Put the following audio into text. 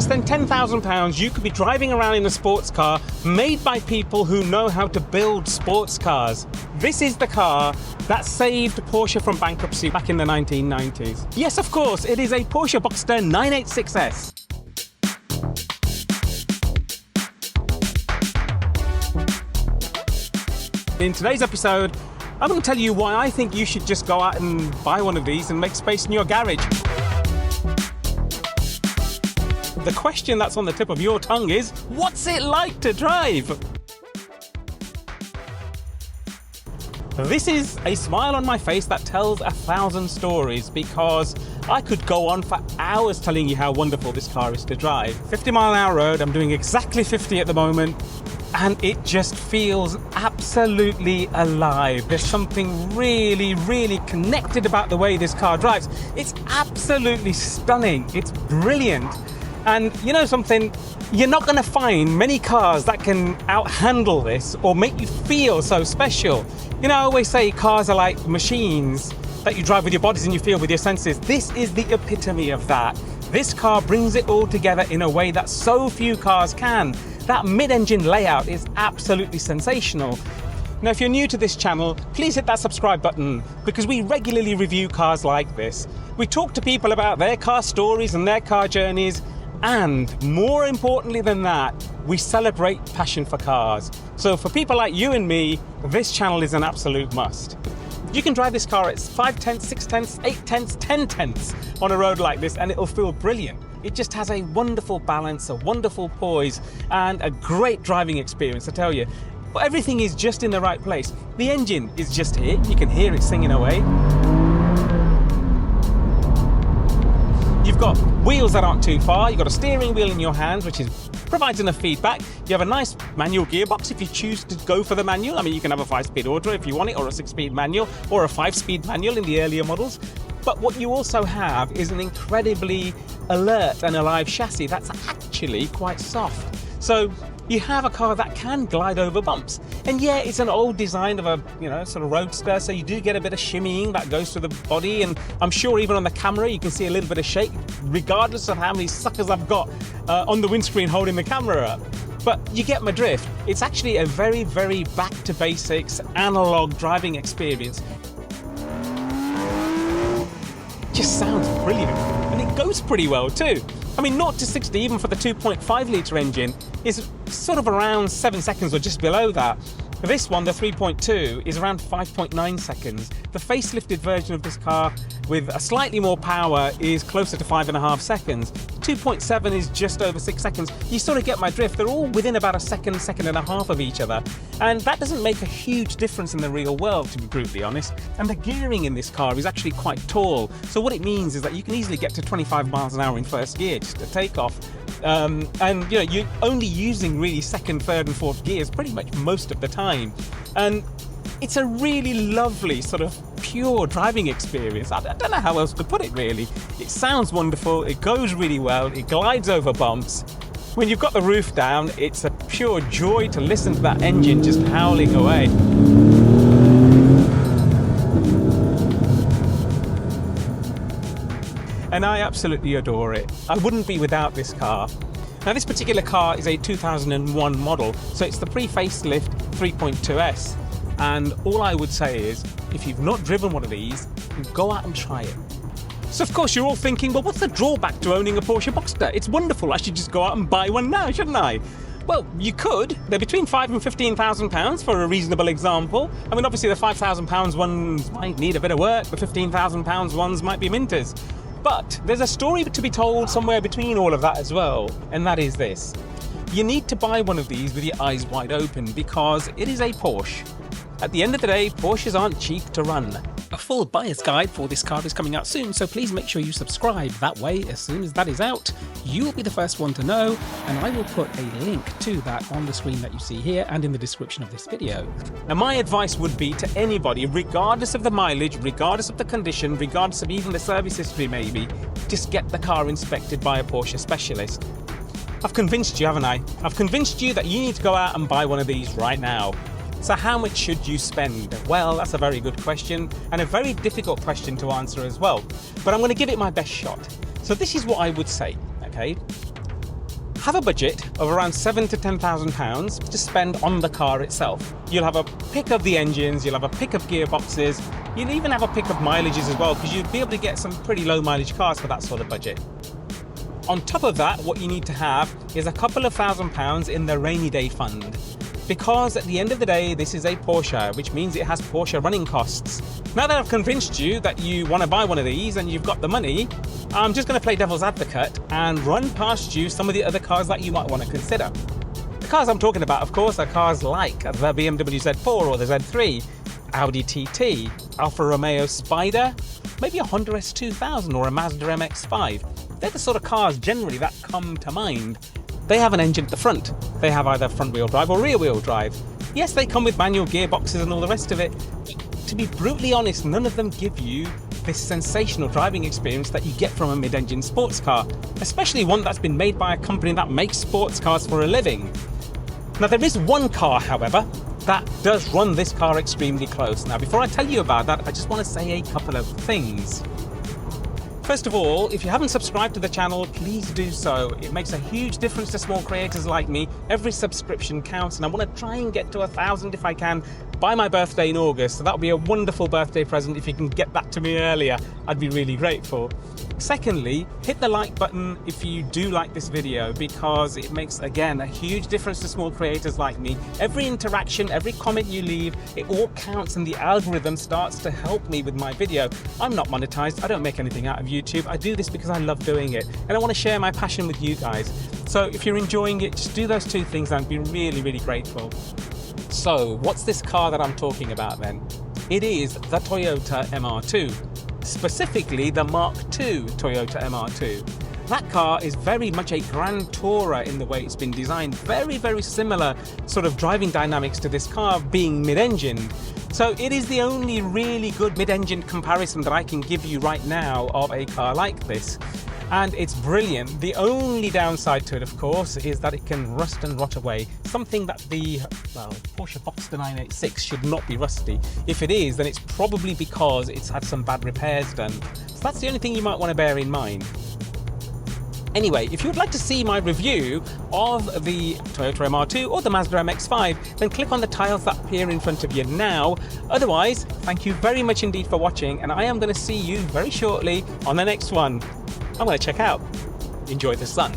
less than £10,000, you could be driving around in a sports car made by people who know how to build sports cars. This is the car that saved Porsche from bankruptcy back in the 1990s. Yes, of course, it is a Porsche Boxster 986S. In today's episode, I'm going to tell you why I think you should just go out and buy one of these and make space in your garage. The question that's on the tip of your tongue is, what's it like to drive? This is a smile on my face that tells 1,000 stories, because I could go on for hours telling you how wonderful this car is to drive. 50-mile-an-hour road, I'm doing exactly 50 at the moment, and it just feels absolutely alive. There's something really, really connected about the way this car drives. It's absolutely stunning. It's brilliant. And you know something? You're not going to find many cars that can outhandle this or make you feel so special. You know, I always say cars are like machines that you drive with your bodies and you feel with your senses. This is the epitome of that. This car brings it all together in a way that so few cars can. That mid-engine layout is absolutely sensational. Now, if you're new to this channel, please hit that subscribe button, because we regularly review cars like this. We talk to people about their car stories and their car journeys, and more importantly than that, we celebrate passion for cars. So for people like you and me, this channel is an absolute must. You can drive this car at 5 tenths, 6 tenths, 8 tenths, 10 tenths on a road like this, and it'll feel brilliant. It just has a wonderful balance, a wonderful poise, and a great driving experience, I tell you. Everything is just in the right place. The engine is just here. You can hear it singing away. You've got wheels that aren't too far. You've got a steering wheel in your hands, which provides enough feedback. You have a nice manual gearbox if you choose to go for the manual. I mean, you can have a 5-speed auto if you want it, or a 6-speed manual, or a 5-speed manual in the earlier models. But what you also have is an incredibly alert and alive chassis that's actually quite soft. So you have a car that can glide over bumps. And yeah, it's an old design of a sort of roadster, so you do get a bit of shimmying that goes through the body, and I'm sure even on the camera you can see a little bit of shake, regardless of how many suckers I've got on the windscreen holding the camera up. But you get my drift. It's actually a very, very back to basics analog driving experience. Just sounds brilliant, and it goes pretty well too. I mean, 0 to 60, even for the 2.5 litre engine, is sort of around 7 seconds or just below that. This one, the 3.2, is around 5.9 seconds. The facelifted version of this car with a slightly more power is closer to 5.5 seconds. 2.7 is just over 6 seconds. You sort of get my drift. They're all within about a second, second and a half of each other. And that doesn't make a huge difference in the real world, to be brutally honest. And the gearing in this car is actually quite tall. So what it means is that you can easily get to 25 miles an hour in first gear, just to take off. And you're only using really second, third and fourth gears pretty much most of the time. And it's a really lovely sort of pure driving experience. I don't know how else to put it, really. It sounds wonderful, it goes really well, it glides over bumps. When you've got the roof down, it's a pure joy to listen to that engine just howling away. And I absolutely adore it. I wouldn't be without this car. Now, this particular car is a 2001 model, so it's the pre-facelift 3.2S. And all I would say is, if you've not driven one of these, go out and try it. So of course you're all thinking, well, what's the drawback to owning a Porsche Boxster? It's wonderful, I should just go out and buy one now, shouldn't I? Well, you could. They're between £5,000 and £15,000 for a reasonable example. I mean, obviously the £5,000 ones might need a bit of work, the £15,000 ones might be minters. But there's a story to be told somewhere between all of that as well, and that is this. You need to buy one of these with your eyes wide open, because it is a Porsche. At the end of the day, Porsches aren't cheap to run. A full buyer's guide for this car is coming out soon, so please make sure you subscribe. That way, as soon as that is out, you'll be the first one to know, and I will put a link to that on the screen that you see here and in the description of this video. Now, my advice would be to anybody, regardless of the mileage, regardless of the condition, regardless of even the service history maybe, just get the car inspected by a Porsche specialist. I've convinced you, haven't I? I've convinced you that you need to go out and buy one of these right now. So how much should you spend? Well, that's a very good question, and a very difficult question to answer as well. But I'm going to give it my best shot. So this is what I would say, okay? have a budget of around £7,000 to £10,000 to spend on the car itself. You'll have a pick of the engines, you'll have a pick of gearboxes, you'll even have a pick of mileages as well, because you'll be able to get some pretty low mileage cars for that sort of budget. On top of that, what you need to have is a couple of £1,000 in the rainy day fund. Because at the end of the day, this is a Porsche, which means it has Porsche running costs. Now that I've convinced you that you want to buy one of these and you've got the money, I'm just going to play devil's advocate and run past you some of the other cars that you might want to consider. The cars I'm talking about, of course, are cars like the BMW Z4 or the Z3, Audi TT, Alfa Romeo Spider, maybe a Honda S2000 or a Mazda MX-5. They're the sort of cars generally that come to mind. They have an engine at the front. They have either front-wheel drive or rear-wheel drive. Yes, they come with manual gearboxes and all the rest of it. To be brutally honest, none of them give you this sensational driving experience that you get from a mid-engine sports car, especially one that's been made by a company that makes sports cars for a living. Now, there is one car, however, that does run this car extremely close. Now, before I tell you about that, I just want to say a couple of things. First of all, if you haven't subscribed to the channel, please do so. It makes a huge difference to small creators like me. Every subscription counts, and I want to try and get to 1,000 if I can by my birthday in August. So that would be a wonderful birthday present. If you can get that to me earlier, I'd be really grateful. Secondly, hit the like button if you do like this video, because it makes, again, a huge difference to small creators like me. Every interaction, every comment you leave, it all counts, and the algorithm starts to help me with my video. I'm not monetized. I don't make anything out of YouTube. I do this because I love doing it, and I want to share my passion with you guys. So if you're enjoying it, just do those two things and I'd be really, really grateful. So what's this car that I'm talking about then? It is the Toyota MR2. Specifically the Mark II Toyota MR2. That car is very much a Grand Tourer in the way it's been designed. Very, very similar sort of driving dynamics to this car being mid-engined. So it is the only really good mid-engine comparison that I can give you right now of a car like this. And it's brilliant. The only downside to it, of course, is that it can rust and rot away. Something that the Porsche Boxster 986 should not be rusty. If it is, then it's probably because it's had some bad repairs done. So that's the only thing you might want to bear in mind. Anyway, if you would like to see my review of the Toyota MR2 or the Mazda MX-5, then click on the tiles that appear in front of you now. Otherwise, thank you very much indeed for watching, and I am going to see you very shortly on the next one. I'm going to check out. Enjoy the sun.